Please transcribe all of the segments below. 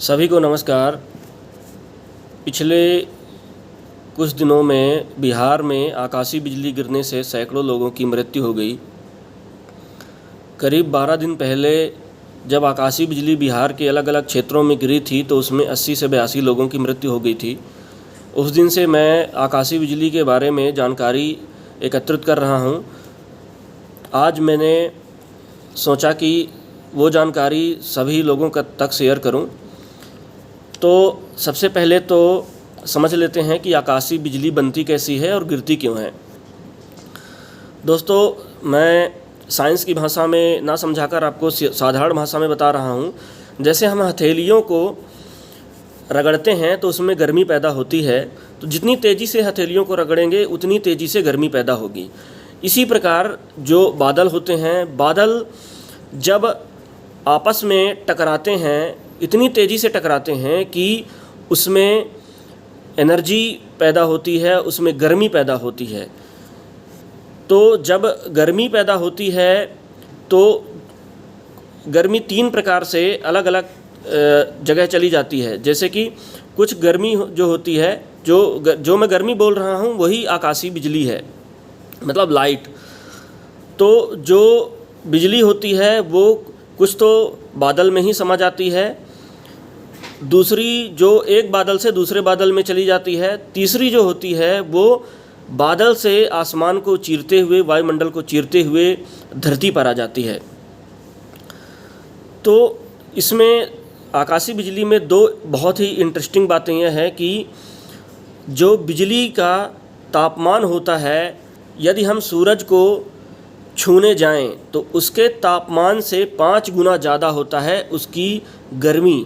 सभी को नमस्कार। पिछले कुछ दिनों में बिहार में आकाशीय बिजली गिरने से सैकड़ों लोगों की मृत्यु हो गई। करीब 12 दिन पहले जब आकाशीय बिजली बिहार के अलग अलग क्षेत्रों में गिरी थी तो उसमें 80 से 82 लोगों की मृत्यु हो गई थी। उस दिन से मैं आकाशीय बिजली के बारे में जानकारी एकत्रित कर रहा हूँ। आज मैंने सोचा कि वो जानकारी सभी लोगों तक शेयर करूं। तो सबसे पहले तो समझ लेते हैं कि आकाशीय बिजली बनती कैसी है और गिरती क्यों है। दोस्तों, मैं साइंस की भाषा में ना समझाकर आपको साधारण भाषा में बता रहा हूं। जैसे हम हथेलियों को रगड़ते हैं तो उसमें गर्मी पैदा होती है, तो जितनी तेज़ी से हथेलियों को रगड़ेंगे उतनी तेज़ी से गर्मी पैदा होगी। इसी प्रकार जो बादल होते हैं, बादल जब आपस में टकराते हैं, इतनी तेज़ी से टकराते हैं कि उसमें एनर्जी पैदा होती है, उसमें गर्मी पैदा होती है। तो जब गर्मी पैदा होती है तो गर्मी 3 प्रकार से अलग अलग जगह चली जाती है। जैसे कि कुछ गर्मी जो होती है, जो मैं गर्मी बोल रहा हूँ वही आकाशीय बिजली है, मतलब लाइट। तो जो बिजली होती है वो कुछ तो बादल में ही समा जाती है, दूसरी जो एक बादल से दूसरे बादल में चली जाती है, तीसरी जो होती है वो बादल से आसमान को चीरते हुए, वायुमंडल को चीरते हुए धरती पर आ जाती है। तो इसमें आकाशीय बिजली में 2 बहुत ही इंटरेस्टिंग बातें यह है कि जो बिजली का तापमान होता है, यदि हम सूरज को छूने जाएं तो उसके तापमान से 5 गुना ज़्यादा होता है उसकी गर्मी।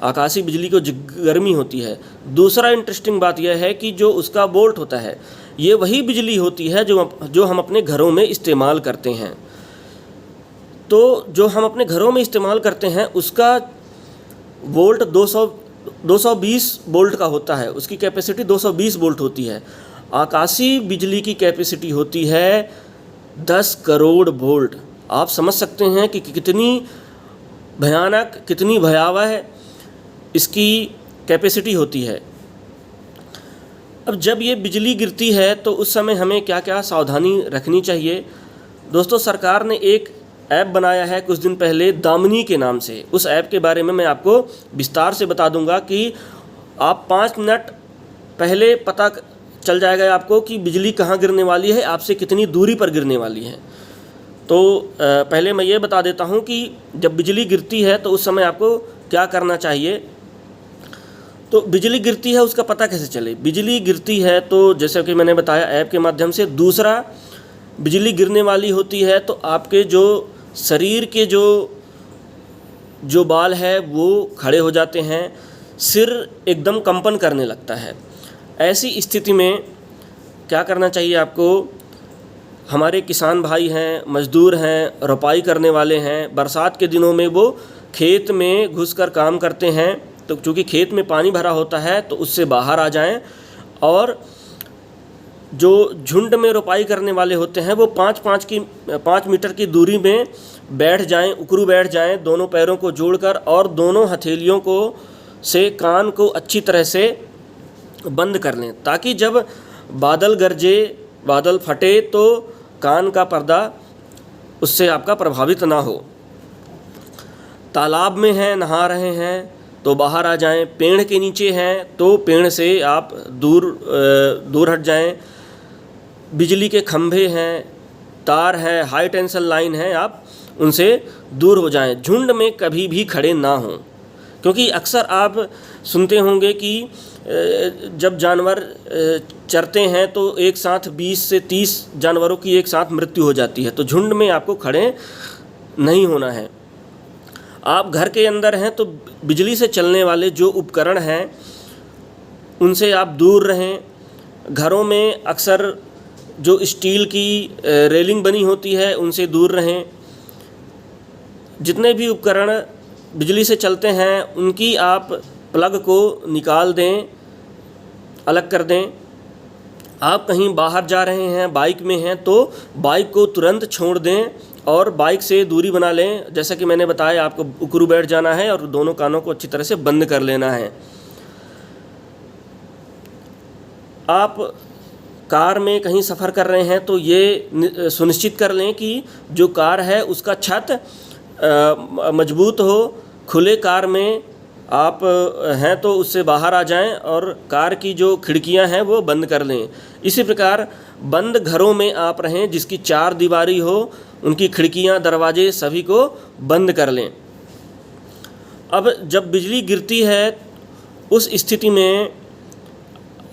आकाशीय बिजली को गर्मी होती है। दूसरा इंटरेस्टिंग बात यह है कि जो उसका वोल्ट होता है, ये वही बिजली होती है जो हम अपने घरों में इस्तेमाल करते हैं। तो जो हम अपने घरों में इस्तेमाल करते हैं उसका वोल्ट 220 वोल्ट का होता है, उसकी कैपेसिटी 220 वोल्ट होती है। आकाशीय बिजली की कैपेसिटी होती है 10 करोड़ वोल्ट। आप समझ सकते हैं कि कितनी भयानक, कितनी भयावह इसकी कैपेसिटी होती है। अब जब ये बिजली गिरती है तो उस समय हमें क्या क्या सावधानी रखनी चाहिए। दोस्तों, सरकार ने एक ऐप बनाया है कुछ दिन पहले, दामिनी के नाम से। उस ऐप के बारे में मैं आपको विस्तार से बता दूंगा कि आप 5 मिनट पहले पता चल जाएगा आपको कि बिजली कहाँ गिरने वाली है, आपसे कितनी दूरी पर गिरने वाली है। तो पहले मैं ये बता देता हूँ कि जब बिजली गिरती है तो उस समय आपको क्या करना चाहिए। तो बिजली गिरती है उसका पता कैसे चले। बिजली गिरती है तो जैसे कि मैंने बताया ऐप के माध्यम से। दूसरा, बिजली गिरने वाली होती है तो आपके जो शरीर के जो बाल है वो खड़े हो जाते हैं, सिर एकदम कंपन करने लगता है। ऐसी स्थिति में क्या करना चाहिए आपको। हमारे किसान भाई हैं, मज़दूर हैं, रोपाई करने वाले हैं, बरसात के दिनों में वो खेत में घुसकर काम करते हैं, तो चूँकि खेत में पानी भरा होता है तो उससे बाहर आ जाएं। और जो झुंड में रोपाई करने वाले होते हैं वो 5 मीटर की दूरी में बैठ जाएं, उकड़ू बैठ जाएं, दोनों पैरों को जोड़कर, और दोनों हथेलियों को से कान को अच्छी तरह से बंद कर लें, ताकि जब बादल गरजे, बादल फटे तो कान का पर्दा उससे आपका प्रभावित ना हो। तालाब में हैं, नहा रहे हैं तो बाहर आ जाएं। पेड़ के नीचे हैं तो पेड़ से आप दूर हट जाएं। बिजली के खंभे हैं, तार है, हाई टेंशन लाइन है, आप उनसे दूर हो जाएं। झुंड में कभी भी खड़े ना हों, क्योंकि अक्सर आप सुनते होंगे कि जब जानवर चरते हैं तो एक साथ 20 से 30 जानवरों की एक साथ मृत्यु हो जाती है। तो झुंड में आपको खड़े नहीं होना है। आप घर के अंदर हैं तो बिजली से चलने वाले जो उपकरण हैं उनसे आप दूर रहें। घरों में अक्सर जो स्टील की रेलिंग बनी होती है उनसे दूर रहें। जितने भी उपकरण बिजली से चलते हैं उनकी आप प्लग को निकाल दें, अलग कर दें। आप कहीं बाहर जा रहे हैं, बाइक में हैं, तो बाइक को तुरंत छोड़ दें और बाइक से दूरी बना लें। जैसा कि मैंने बताया, आपको उकरू बैठ जाना है और दोनों कानों को अच्छी तरह से बंद कर लेना है। आप कार में कहीं सफ़र कर रहे हैं तो ये सुनिश्चित कर लें कि जो कार है उसका छत मजबूत हो। खुले कार में आप हैं तो उससे बाहर आ जाएं और कार की जो खिड़कियां हैं वो बंद कर लें। इसी प्रकार बंद घरों में आप रहें जिसकी चार दीवारी हो, उनकी खिड़कियां दरवाजे सभी को बंद कर लें। अब जब बिजली गिरती है उस स्थिति में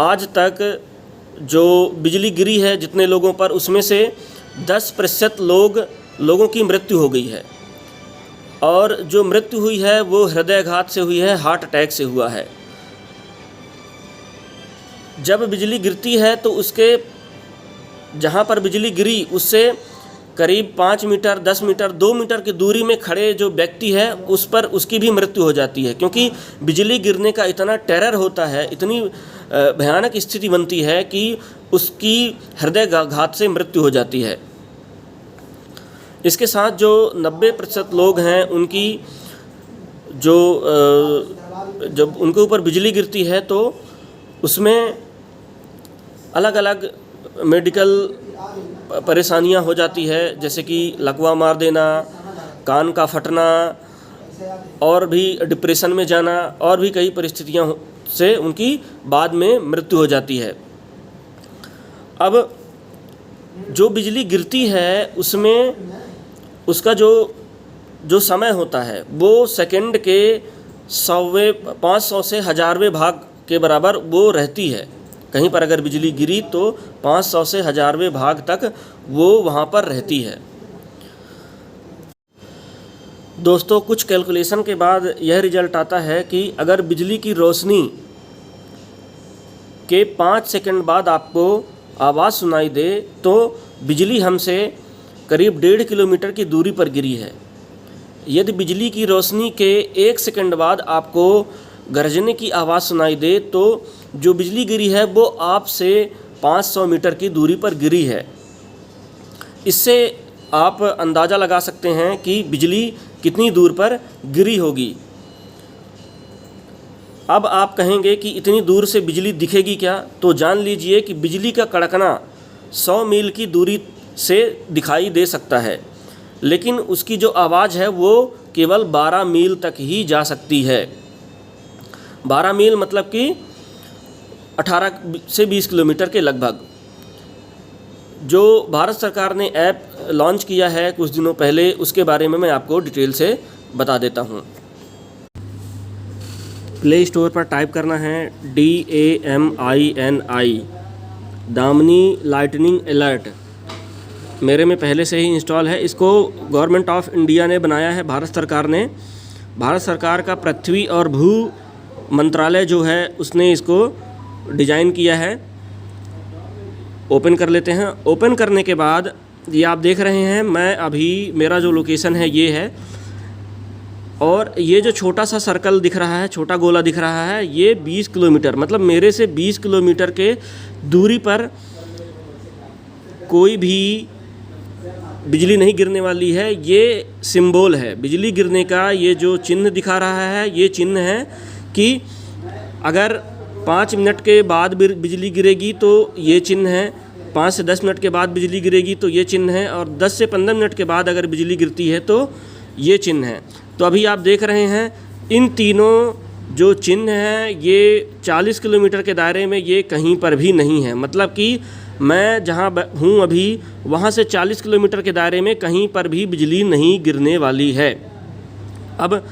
आज तक जो बिजली गिरी है जितने लोगों पर, उसमें से 10% लोगों की मृत्यु हो गई है। और जो मृत्यु हुई है वो हृदयाघात से हुई है, हार्ट अटैक से हुआ है। जब बिजली गिरती है तो उसके जहाँ पर बिजली गिरी उससे करीब 5 मीटर, 10 मीटर, 2 मीटर की दूरी में खड़े जो व्यक्ति है उस पर उसकी भी मृत्यु हो जाती है, क्योंकि बिजली गिरने का इतना टेरर होता है, इतनी भयानक स्थिति बनती है कि उसकी हृदयाघात से मृत्यु हो जाती है। इसके साथ जो 90% लोग हैं उनकी जब उनके ऊपर बिजली गिरती है तो उसमें अलग अलग मेडिकल परेशानियां हो जाती है, जैसे कि लकवा मार देना, कान का फटना और भी डिप्रेशन में जाना और भी कई परिस्थितियां से उनकी बाद में मृत्यु हो जाती है। अब जो बिजली गिरती है उसमें उसका जो समय होता है वो सेकंड के 500 से 1000वें भाग के बराबर वो रहती है। कहीं पर अगर बिजली गिरी तो 500 से 1000वें भाग तक वो वहाँ पर रहती है। दोस्तों, कुछ कैलकुलेशन के बाद यह रिजल्ट आता है कि अगर बिजली की रोशनी के 5 सेकंड बाद आपको आवाज़ सुनाई दे तो बिजली हमसे करीब 1.5 किलोमीटर की दूरी पर गिरी है। यदि बिजली की रोशनी के 1 सेकंड बाद आपको गरजने की आवाज़ सुनाई दे तो जो बिजली गिरी है वो आपसे 500 मीटर की दूरी पर गिरी है। इससे आप अंदाज़ा लगा सकते हैं कि बिजली कितनी दूर पर गिरी होगी। अब आप कहेंगे कि इतनी दूर से बिजली दिखेगी क्या? तो जान लीजिए कि बिजली का कड़कना 100 मील की दूरी से दिखाई दे सकता है, लेकिन उसकी जो आवाज़ है वो केवल 12 मील तक ही जा सकती है। 12 मील मतलब कि 18 से 20 किलोमीटर के लगभग। जो भारत सरकार ने ऐप लॉन्च किया है कुछ दिनों पहले, उसके बारे में मैं आपको डिटेल से बता देता हूँ। प्ले स्टोर पर टाइप करना है DAMINI, दामिनी लाइटनिंग अलर्ट। मेरे में पहले से ही इंस्टॉल है। इसको गवर्नमेंट ऑफ इंडिया ने बनाया है, भारत सरकार ने। भारत सरकार का पृथ्वी और भू मंत्रालय जो है उसने इसको डिज़ाइन किया है। ओपन कर लेते हैं। ओपन करने के बाद ये आप देख रहे हैं, मैं अभी मेरा जो लोकेशन है ये है, और ये जो छोटा सा सर्कल दिख रहा है, छोटा गोला दिख रहा है, ये 20 किलोमीटर मतलब मेरे से 20 किलोमीटर के दूरी पर कोई भी बिजली नहीं गिरने वाली है। ये सिंबल है बिजली गिरने का। ये जो चिन्ह दिखा रहा है ये चिन्ह है कि अगर 5 मिनट के बाद बिजली गिरेगी तो ये चिन्ह है, 5 से 10 मिनट के बाद बिजली गिरेगी तो ये चिन्ह है, और 10 से 15 मिनट के बाद अगर बिजली गिरती है तो ये चिन्ह है। तो अभी आप देख रहे हैं इन तीनों जो चिन्ह हैं ये 40 किलोमीटर के दायरे में ये कहीं पर भी नहीं है। मतलब कि मैं जहाँ हूँ अभी वहाँ से 40 किलोमीटर के दायरे में कहीं पर भी बिजली नहीं गिरने वाली है। अब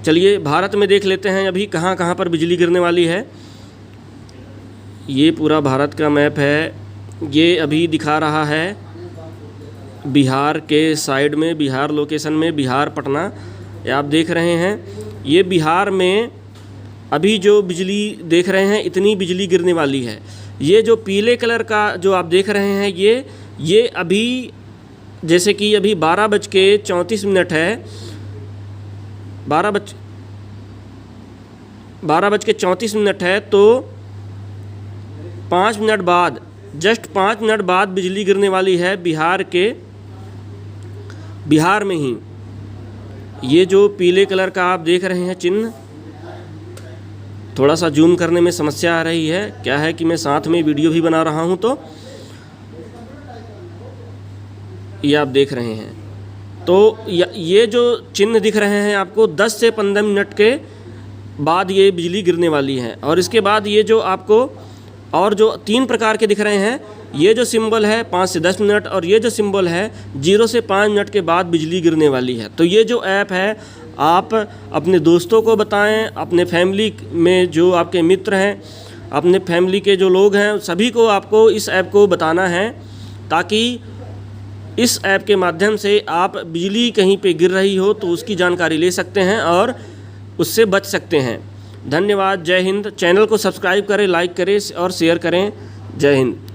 चलिए भारत में देख लेते हैं अभी कहाँ कहाँ पर बिजली गिरने वाली है। ये पूरा भारत का मैप है। ये अभी दिखा रहा है बिहार के साइड में, बिहार लोकेशन में, बिहार पटना, ये आप देख रहे हैं। ये बिहार में अभी जो बिजली देख रहे हैं इतनी बिजली गिरने वाली है। ये जो पीले कलर का जो आप देख रहे हैं ये अभी जैसे कि अभी 12:34 है, 12:34 है, तो 5 मिनट बाद, जस्ट 5 मिनट बाद बिजली गिरने वाली है बिहार के बिहार में ही ये जो पीले कलर का आप देख रहे हैं चिन्ह, थोड़ा सा जूम करने में समस्या आ रही है, क्या है कि मैं साथ में वीडियो भी बना रहा हूं, तो ये आप देख रहे हैं। तो ये जो चिन्ह दिख रहे हैं आपको 10 से 15 मिनट के बाद ये बिजली गिरने वाली है। और इसके बाद ये जो आपको और जो 3 प्रकार के दिख रहे हैं, ये जो सिंबल है 5 से 10 मिनट, और ये जो सिंबल है 0 से 5 मिनट के बाद बिजली गिरने वाली है। तो ये जो ऐप है आप अपने दोस्तों को बताएं, अपने फैमिली में जो आपके मित्र हैं, अपने फैमिली के जो लोग हैं, सभी को आपको इस ऐप को बताना है, ताकि इस ऐप के माध्यम से आप बिजली कहीं पे गिर रही हो तो उसकी जानकारी ले सकते हैं और उससे बच सकते हैं। धन्यवाद। जय हिंद। चैनल को सब्सक्राइब करें, लाइक करें और शेयर करें। जय हिंद।